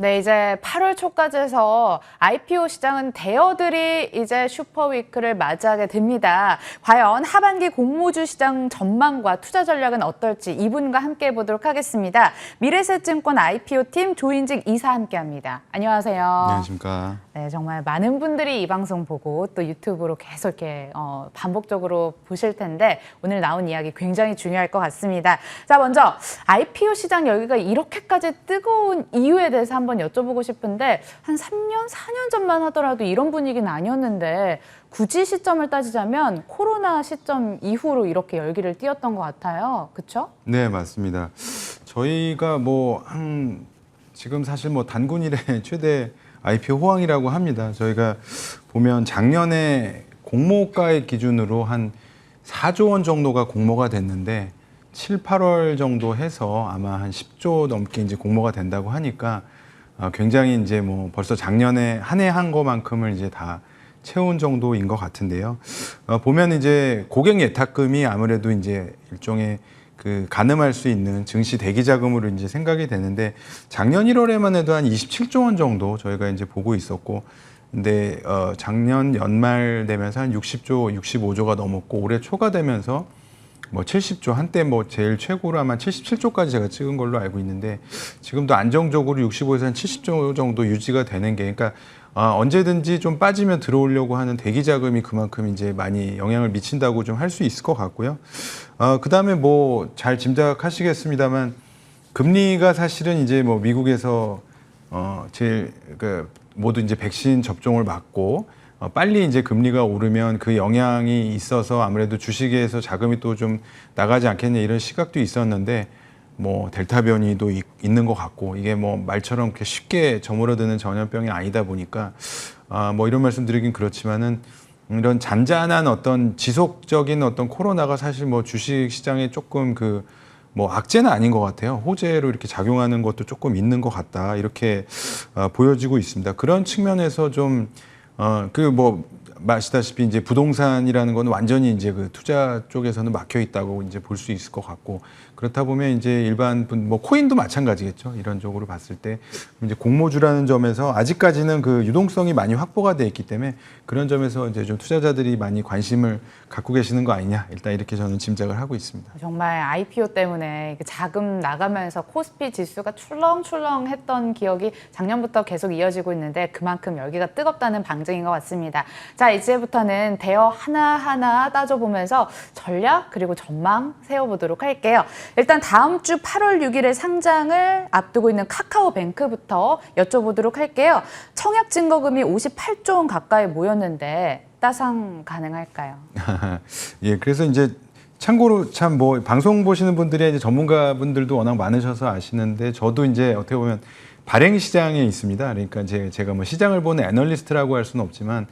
네, 이제 8월 초까지 해서 IPO 시장은 대여들이 이제 슈퍼위크를 맞이하게 됩니다. 과연 하반기 공모주 시장 전망과 투자 전략은 어떨지 이분과 함께 보도록 하겠습니다. 미래셋증권 IPO팀 조인직 이사 함께합니다. 안녕하세요. 안녕하십니까. 네, 정말 많은 분들이 이 방송 보고 또 유튜브로 계속 이렇게 반복적으로 보실 텐데 오늘 나온 이야기 굉장히 중요할 것 같습니다. 자, 먼저 IPO 시장 열기가 이렇게까지 뜨거운 이유에 대해서 한번 여쭤보고 싶은데 한 3년, 4년 전만 하더라도 이런 분위기는 아니었는데 굳이 시점을 따지자면 코로나 시점 이후로 이렇게 열기를 띄웠던 것 같아요. 그렇죠? 네, 맞습니다. 저희가 지금 사실 단군 이래 최대 IPO 호황이라고 합니다. 저희가 보면 작년에 공모가액 기준으로 한 4조 원 정도가 공모가 됐는데 7, 8월 정도 해서 아마 한 10조 넘게 이제 공모가 된다고 하니까 굉장히 이제 벌써 작년에 한 해 한 거만큼을 이제 다 채운 정도인 것 같은데요. 보면 이제 고객 예탁금이 아무래도 이제 일종의 가늠할 수 있는 증시 대기 자금으로 이제 생각이 되는데 작년 1월에만 해도 한 27조 원 정도 저희가 이제 보고 있었고, 근데 작년 연말 되면서 한 60조, 65조가 넘었고 올해 초가 되면서 70조, 한때 제일 최고로 아마 77조까지 제가 찍은 걸로 알고 있는데 지금도 안정적으로 65에서 한 70조 정도 유지가 되는 게, 그러니까 언제든지 좀 빠지면 들어오려고 하는 대기 자금이 그만큼 이제 많이 영향을 미친다고 좀 할 수 있을 것 같고요. 그 다음에 잘 짐작하시겠습니다만 금리가 사실은 이제 미국에서 제일 모두 이제 백신 접종을 맞고 빨리 이제 금리가 오르면 그 영향이 있어서 아무래도 주식에서 자금이 또 좀 나가지 않겠냐 이런 시각도 있었는데 델타 변이도 있는 것 같고 이게 말처럼 그렇게 쉽게 저물어드는 전염병이 아니다 보니까 이런 말씀 드리긴 그렇지만은 이런 잔잔한 어떤 지속적인 어떤 코로나가 사실 주식 시장에 조금 악재는 아닌 것 같아요. 호재로 이렇게 작용하는 것도 조금 있는 것 같다 이렇게 보여지고 있습니다. 그런 측면에서 좀 아시다시피 이제 부동산이라는 건 완전히 이제 투자 쪽에서는 막혀 있다고 이제 볼 수 있을 것 같고, 그렇다 보면 이제 일반 코인도 마찬가지겠죠. 이런 쪽으로 봤을 때 이제 공모주라는 점에서 아직까지는 유동성이 많이 확보가 돼 있기 때문에 그런 점에서 이제 좀 투자자들이 많이 관심을 갖고 계시는 거 아니냐, 일단 이렇게 저는 짐작을 하고 있습니다. 정말 IPO 때문에 자금 나가면서 코스피 지수가 출렁출렁했던 기억이 작년부터 계속 이어지고 있는데 그만큼 열기가 뜨겁다는 방증인 것 같습니다. 자, 이제부터는 대여 하나하나 따져보면서 전략 그리고 전망 세워보도록 할게요. 일단 다음 주 8월 6일에 상장을 앞두고 있는 카카오뱅크부터 여쭤보도록 할게요. 청약 증거금이 58조 원 가까이 모였는데 따상 가능할까요? 예, 그래서 이제 참고로 방송 보시는 분들이 이제 전문가분들도 워낙 많으셔서 아시는데 저도 이제 어떻게 보면 발행 시장에 있습니다. 그러니까 제가 시장을 보는 애널리스트라고 할 수는 없지만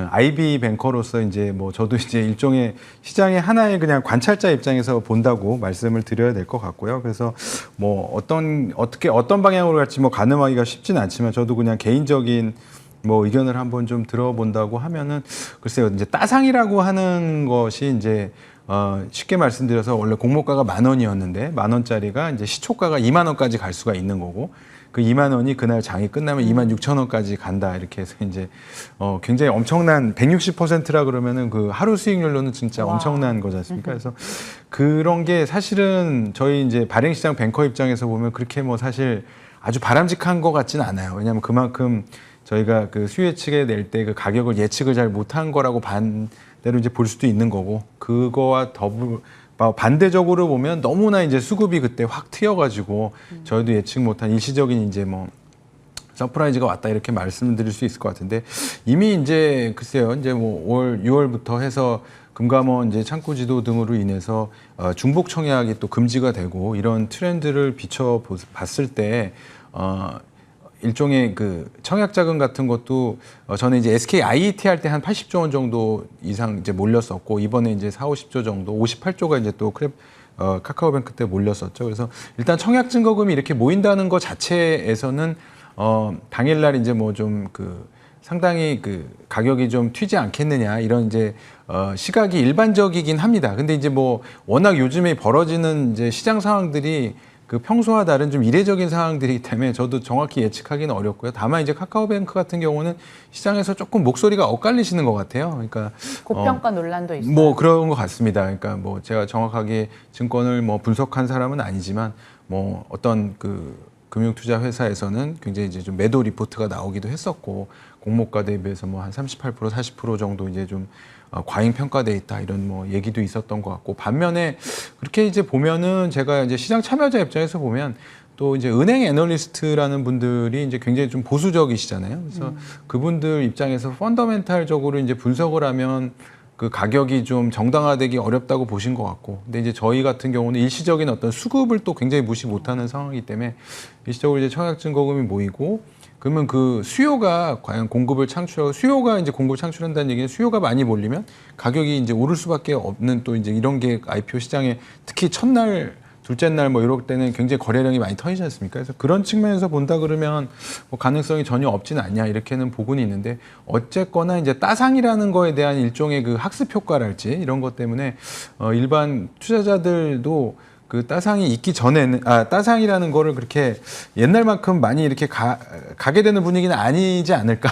IB 뱅커로서 이제 저도 이제 일종의 시장의 하나의 그냥 관찰자 입장에서 본다고 말씀을 드려야 될 것 같고요. 그래서 어떤 방향으로 갈지 가늠하기가 쉽지는 않지만 저도 그냥 개인적인 의견을 한번 좀 들어본다고 하면은 글쎄요, 이제 따상이라고 하는 것이 이제 쉽게 말씀드려서 원래 공모가가 10,000원이었는데 10,000원짜리가 이제 시초가가 20,000원까지 갈 수가 있는 거고, 그 20,000원이 그날 장이 끝나면 26,000원까지 간다 이렇게 해서 이제 굉장히 엄청난 160%라 그러면은 하루 수익률로는 진짜 엄청난 거지 않습니까? 그래서 그런 게 사실은 저희 이제 발행시장 뱅커 입장에서 보면 그렇게 사실 아주 바람직한 것 같지는 않아요. 왜냐하면 그만큼 저희가 수요 예측에 낼 때 가격을 예측을 잘 못한 거라고 반대로 이제 볼 수도 있는 거고, 그거와 반대적으로 보면 너무나 이제 수급이 그때 확 트여가지고 저희도 예측 못한 일시적인 이제 서프라이즈가 왔다 이렇게 말씀드릴 수 있을 것 같은데, 이미 이제 글쎄요, 이제 6월부터 해서 금감원 이제 창구 지도 등으로 인해서 중복 청약이 또 금지가 되고 이런 트렌드를 비춰봤을 때 일종의 청약 자금 같은 것도 저는 이제 SK IET 할 때 한 80조 원 정도 이상 이제 몰렸었고, 이번에 이제 4, 50조 정도, 58조가 이제 또 카카오뱅크 때 몰렸었죠. 그래서 일단 청약 증거금이 이렇게 모인다는 것 자체에서는 당일날 이제 상당히 가격이 좀 튀지 않겠느냐 이런 이제 시각이 일반적이긴 합니다. 근데 이제 워낙 요즘에 벌어지는 이제 시장 상황들이 그 평소와 다른 좀 이례적인 상황들이기 때문에 저도 정확히 예측하기는 어렵고요. 다만 이제 카카오뱅크 같은 경우는 시장에서 조금 목소리가 엇갈리시는 것 같아요. 그러니까 고평가 논란도 있어요. 뭐 그런 것 같습니다. 그러니까 뭐 제가 정확하게 증권을 뭐 분석한 사람은 아니지만 뭐 어떤 그 금융투자 회사에서는 굉장히 이제 좀 매도 리포트가 나오기도 했었고 공모가 대비해서 뭐 한 38% 40% 정도 이제 좀 과잉 평가돼 있다 이런 뭐 얘기도 있었던 것 같고 반면에 그렇게 이제 보면은 제가 이제 시장 참여자 입장에서 보면 또 이제 은행 애널리스트라는 분들이 이제 굉장히 좀 보수적이시잖아요. 그래서 그분들 입장에서 펀더멘탈적으로 이제 분석을 하면 그 가격이 좀 정당화되기 어렵다고 보신 것 같고, 근데 이제 저희 같은 경우는 일시적인 어떤 수급을 또 굉장히 무시 못하는 상황이기 때문에 일시적으로 이제 청약증거금이 모이고, 그러면 그 수요가 과연 공급을 창출하고, 수요가 이제 공급을 창출한다는 얘기는 수요가 많이 몰리면 가격이 이제 오를 수밖에 없는 또 이제 이런 게 IPO 시장에 특히 첫날 둘째 날 뭐 이럴 때는 굉장히 거래량이 많이 터지지 않습니까? 그래서 그런 측면에서 본다 그러면 뭐 가능성이 전혀 없지는 않냐 이렇게는 보고는 있는데, 어쨌거나 이제 따상이라는 거에 대한 일종의 그 학습 효과랄지 이런 것 때문에 일반 투자자들도 그 따상이 있기 전에는 따상이라는 거를 그렇게 옛날만큼 많이 이렇게 가게 되는 분위기는 아니지 않을까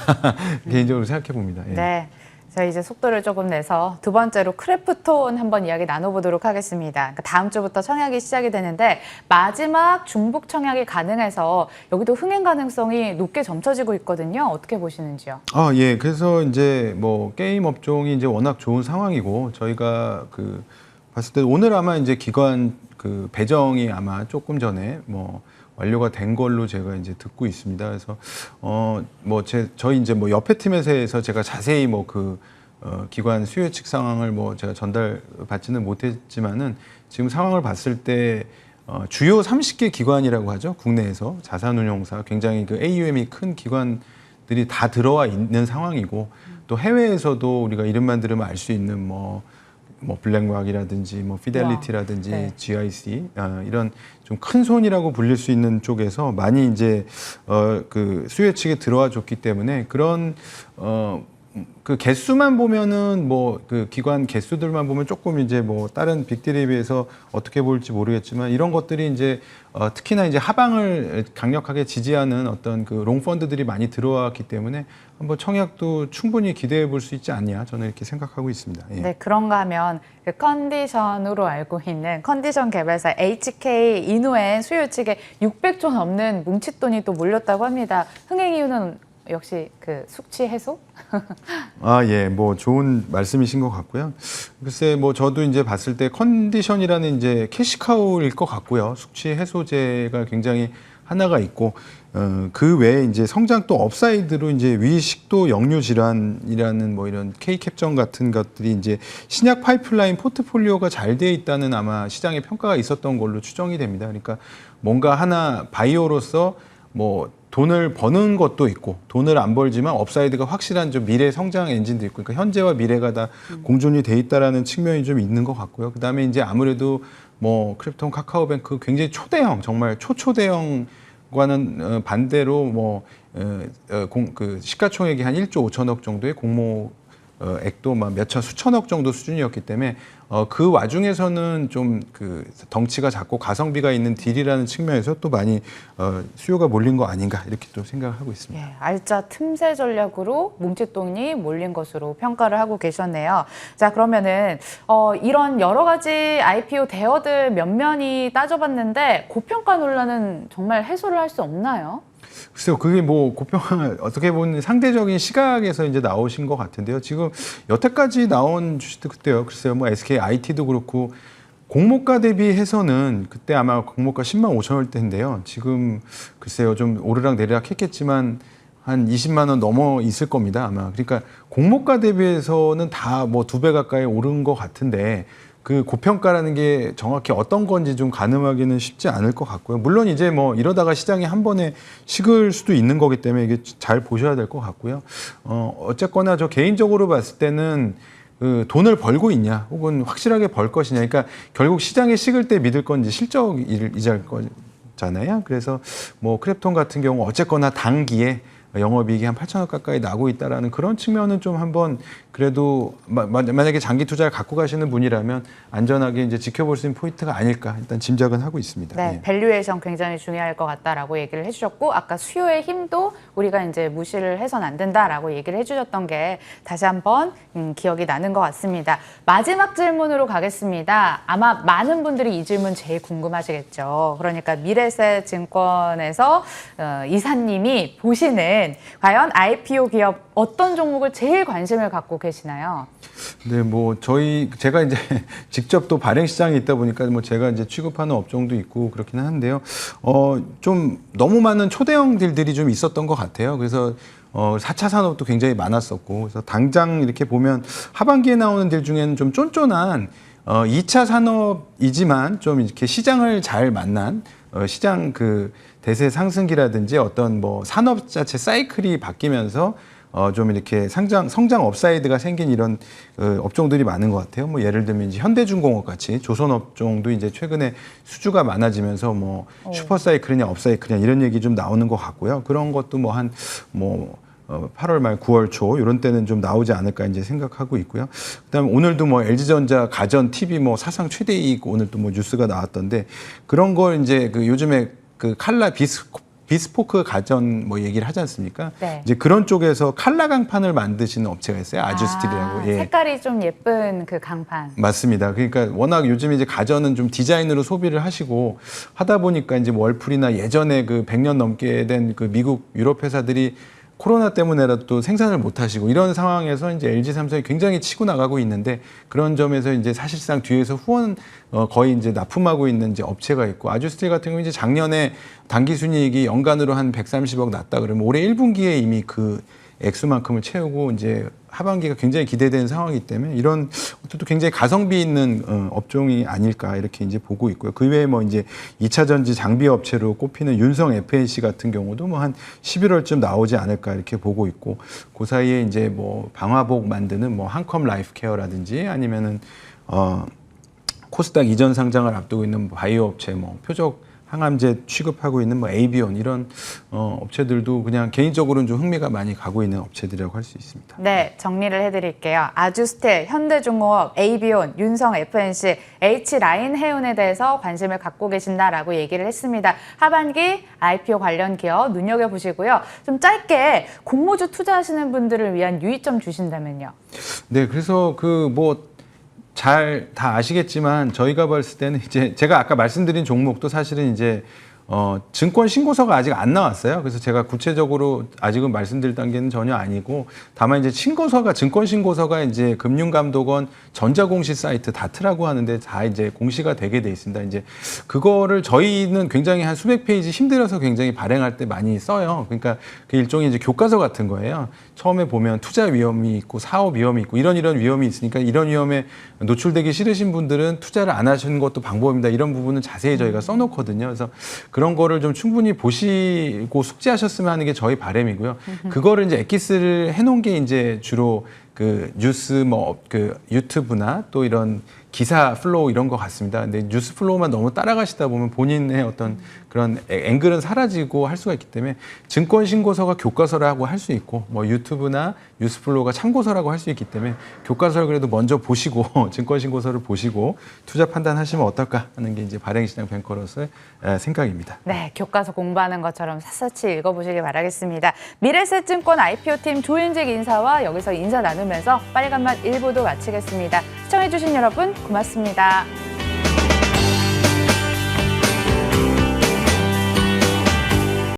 개인적으로 생각해 봅니다. 예. 네. 자, 이제 속도를 조금 내서 두 번째로 크래프톤 한번 이야기 나눠보도록 하겠습니다. 그러니까 다음 주부터 청약이 시작이 되는데 마지막 중복 청약이 가능해서 여기도 흥행 가능성이 높게 점쳐지고 있거든요. 어떻게 보시는지요? 예. 그래서 이제 뭐 게임 업종이 이제 워낙 좋은 상황이고, 저희가 그 봤을 때 오늘 아마 이제 기관 그 배정이 아마 조금 전에 뭐 완료가 된 걸로 제가 이제 듣고 있습니다. 그래서 저희 이제 뭐 옆에 팀에서 제가 자세히 뭐 그 기관 수요 예측 상황을 뭐 제가 전달받지는 못했지만은 지금 상황을 봤을 때 주요 30개 기관이라고 하죠. 국내에서 자산운용사 굉장히 그 AUM이 큰 기관들이 다 들어와 있는 상황이고, 또 해외에서도 우리가 이름만 들으면 알 수 있는 뭐 블랙락이라든지 뭐 피델리티라든지 네. GIC 이런 좀 큰 손이라고 불릴 수 있는 쪽에서 많이 이제 그 수요 예측에 들어와 줬기 때문에 그런 그 개수만 보면은 뭐 그 기관 개수들만 보면 조금 이제 뭐 다른 빅딜에 비해서 어떻게 보일지 모르겠지만, 이런 것들이 이제 특히나 이제 하방을 강력하게 지지하는 어떤 그 롱펀드들이 많이 들어왔기 때문에 한번 청약도 충분히 기대해 볼 수 있지 않냐, 저는 이렇게 생각하고 있습니다. 예. 네, 그런가 하면 그 컨디션으로 알고 있는 컨디션 개발사 HK 이노의 수요 측에 600조 넘는 뭉칫돈이 또 몰렸다고 합니다. 흥행 이유는 역시 그 숙취 해소? 예, 뭐 좋은 말씀이신 것 같고요. 글쎄, 뭐 저도 이제 봤을 때 컨디션이라는 이제 캐시카우일 것 같고요. 숙취 해소제가 굉장히 하나가 있고, 그 외에 이제 성장 또 업사이드로 이제 위식도 역류 질환이라는 뭐 이런 K캡정 같은 것들이 이제 신약 파이프라인 포트폴리오가 잘 돼 있다는 아마 시장의 평가가 있었던 걸로 추정이 됩니다. 그러니까 뭔가 하나 바이오로서 뭐 돈을 버는 것도 있고, 돈을 안 벌지만 업사이드가 확실한 좀 미래 성장 엔진도 있고, 그러니까 현재와 미래가 다 공존이 돼 있다라는 측면이 좀 있는 것 같고요. 그다음에 이제 아무래도 뭐 크래프톤, 카카오뱅크 굉장히 초대형, 정말 초초대형과는 반대로 뭐 그 시가총액이 한 1조 5천억 정도의 공모 액도 막 몇천 수천억 정도 수준이었기 때문에 그 와중에서는 좀 그 덩치가 작고 가성비가 있는 딜이라는 측면에서 또 많이 수요가 몰린 거 아닌가 이렇게 또 생각하고 있습니다. 예, 알짜 틈새 전략으로 뭉칫돈이 몰린 것으로 평가를 하고 계셨네요. 자, 그러면은 이런 여러 가지 IPO 대어들 면면이 따져봤는데 고평가 논란은 정말 해소를 할 수 없나요? 글쎄요, 그게 뭐 고평 어떻게 보면 상대적인 시각에서 이제 나오신 것 같은데요. 지금 여태까지 나온 주식도 그때요. 글쎄요, 뭐 SK IT도 그렇고 공모가 대비해서는 그때 아마 공모가 10만 5천원 대인데요. 지금 글쎄요, 좀 오르락 내리락 했겠지만 한 20만 원 넘어 있을 겁니다, 아마. 그러니까 공모가 대비해서는 다 뭐 2배 가까이 오른 것 같은데, 그 고평가라는 게 정확히 어떤 건지 좀 가늠하기는 쉽지 않을 것 같고요. 물론 이제 뭐 이러다가 시장이 한 번에 식을 수도 있는 거기 때문에 이게 잘 보셔야 될 것 같고요. 어쨌거나 저 개인적으로 봤을 때는 그 돈을 벌고 있냐, 혹은 확실하게 벌 것이냐. 그러니까 결국 시장에 식을 때 믿을 건지 실적이자일 거잖아요. 그래서 뭐 크래프톤 같은 경우 어쨌거나 단기에 영업이익이 한 8천억 가까이 나고 있다라는 그런 측면은 좀 한번 그래도 만약에 장기 투자를 갖고 가시는 분이라면 안전하게 이제 지켜볼 수 있는 포인트가 아닐까 일단 짐작은 하고 있습니다. 네, 예. 밸류에이션 굉장히 중요할 것 같다라고 얘기를 해주셨고 아까 수요의 힘도 우리가 이제 무시를 해서는 안 된다라고 얘기를 해주셨던 게 다시 한번 기억이 나는 것 같습니다. 마지막 질문으로 가겠습니다. 아마 많은 분들이 이 질문 제일 궁금하시겠죠. 그러니까 미래세 증권에서 이사님이 보시는 과연 IPO 기업 어떤 종목을 제일 관심을 갖고 계시나요? 네, 뭐 제가 이제 직접 또 발행 시장에 있다 보니까 뭐 제가 이제 취급하는 업종도 있고 그렇긴 한데요. 좀 너무 많은 초대형 딜들이 좀 있었던 것 같아요. 그래서 4차 산업도 굉장히 많았었고, 그래서 당장 이렇게 보면 하반기에 나오는 딜 중에는 좀 쫀쫀한 2차 산업이지만 좀 이렇게 시장을 잘 만난 시장 그 대세 상승기라든지 어떤 뭐 산업 자체 사이클이 바뀌면서 좀 이렇게 성장 업사이드가 생긴 이런 업종들이 많은 것 같아요. 뭐 예를 들면 이제 현대중공업 같이 조선업종도 이제 최근에 수주가 많아지면서 뭐 슈퍼사이클이냐 업사이클이냐 이런 얘기 좀 나오는 것 같고요. 그런 것도 뭐 8월 말 9월 초 이런 때는 좀 나오지 않을까 이제 생각하고 있고요. 그다음에 오늘도 뭐 LG전자 가전 TV 뭐 사상 최대 이익 오늘 또 뭐 뉴스가 나왔던데 그런 걸 이제 그 요즘에 그 칼라 비스포크 가전 뭐 얘기를 하지 않습니까? 네. 이제 그런 쪽에서 칼라 강판을 만드시는 업체가 있어요. 아주스틸이라고. 예. 색깔이 좀 예쁜 그 강판. 맞습니다. 그러니까 워낙 요즘 이제 가전은 좀 디자인으로 소비를 하시고 하다 보니까 이제 뭐 월풀이나 예전에 그 100년 넘게 된 그 미국 유럽 회사들이 코로나 때문에라도 또 생산을 못 하시고 이런 상황에서 이제 LG 삼성이 굉장히 치고 나가고 있는데 그런 점에서 이제 사실상 뒤에서 후원 거의 이제 납품하고 있는 이제 업체가 있고 아주스틸 같은 경우 이제 작년에 단기 순이익이 연간으로 한 130억 났다 그러면 올해 1분기에 이미 그 액수만큼을 채우고 이제 하반기가 굉장히 기대되는 상황이기 때문에 이런 또 굉장히 가성비 있는 업종이 아닐까 이렇게 이제 보고 있고요. 그 외에 뭐 이제 2차 전지 장비 업체로 꼽히는 윤성 FNC 같은 경우도 뭐 한 11월쯤 나오지 않을까 이렇게 보고 있고 그 사이에 이제 뭐 방화복 만드는 뭐 한컴 라이프케어라든지 아니면은 코스닥 이전 상장을 앞두고 있는 바이오 업체 뭐 표적 항암제 취급하고 있는 뭐 에이비온 이런 업체들도 그냥 개인적으로는 좀 흥미가 많이 가고 있는 업체들이라고 할 수 있습니다. 네, 정리를 해드릴게요. 아주스틸, 현대중공업, 에이비온, 윤성 FNC, H라인 해운에 대해서 관심을 갖고 계신다라고 얘기를 했습니다. 하반기 IPO 관련 기업 눈여겨보시고요. 좀 짧게 공모주 투자하시는 분들을 위한 유의점 주신다면요. 네, 그래서 잘 다 아시겠지만 저희가 봤을 때는 이제 제가 아까 말씀드린 종목도 사실은 이제 증권 신고서가 아직 안 나왔어요. 그래서 제가 구체적으로 아직은 말씀드릴 단계는 전혀 아니고 다만 이제 증권 신고서가 이제 금융감독원 전자공시 사이트 다트라고 하는데 다 이제 공시가 되게 돼 있습니다. 이제 그거를 저희는 굉장히 한 수백 페이지 힘들어서 굉장히 발행할 때 많이 써요. 그러니까 그 일종의 이제 교과서 같은 거예요. 처음에 보면 투자 위험이 있고 사업 위험이 있고 이런 위험이 있으니까 이런 위험에 노출되기 싫으신 분들은 투자를 안 하시는 것도 방법입니다. 이런 부분은 자세히 저희가 써놓거든요. 그래서 그런 거를 좀 충분히 보시고 숙지하셨으면 하는 게 저희 바람이고요. 그거를 이제 엑기스를 해놓은 게 이제 주로 그 뉴스 그 유튜브나 또 이런 기사 플로우 이런 것 같습니다. 근데 뉴스 플로우만 너무 따라가시다 보면 본인의 어떤 그런 앵글은 사라지고 할 수가 있기 때문에 증권 신고서가 교과서라고 할 수 있고 뭐 유튜브나 뉴스 플로우가 참고서라고 할 수 있기 때문에 교과서를 그래도 먼저 보시고 증권 신고서를 보시고 투자 판단하시면 어떨까 하는 게 이제 발행시장 뱅커로서의 생각입니다. 네, 교과서 공부하는 것처럼 샅샅이 읽어보시길 바라겠습니다. 미래세증권 IPO팀 조윤직 인사와 여기서 인사 나누면서 빨간맛 1부도 마치겠습니다. 시청해주신 여러분 고맙습니다.